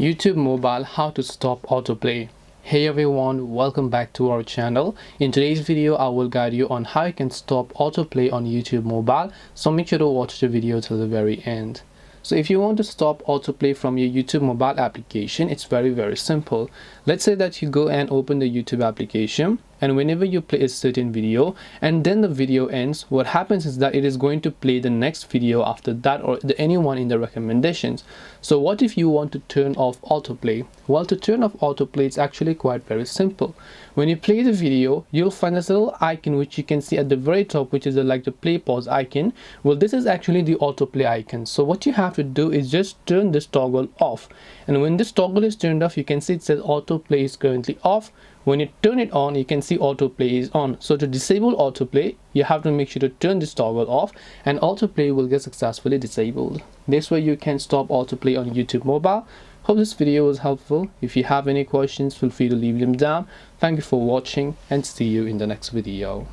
YouTube mobile, how to stop autoplay. Hey everyone, welcome back to our channel. In today's video I will guide you on how you can stop autoplay on YouTube mobile, so make sure to watch the video till the very end. So if you want to stop autoplay from your YouTube mobile application, it's very simple. Let's say that you go and open the YouTube application, and whenever you play a certain video and then the video ends, what happens is that it is going to play the next video after that, or anyone in the recommendations. So what if you want to turn off autoplay? Well, to turn off autoplay, it's actually quite very simple. When you play the video, you'll find this little icon which you can see at the very top, which is like the play pause icon. Well, this is actually the autoplay icon. So what you have to do is just turn this toggle off, and when this toggle is turned off, you can see it says autoplay is currently off. When you turn it on, you can see autoplay is on. So to disable autoplay, you have to make sure to turn this toggle off, and autoplay will get successfully disabled. This way you can stop autoplay on YouTube mobile. Hope this video was helpful. If you have any questions, feel free to leave them down. Thank you for watching, and see you in the next video.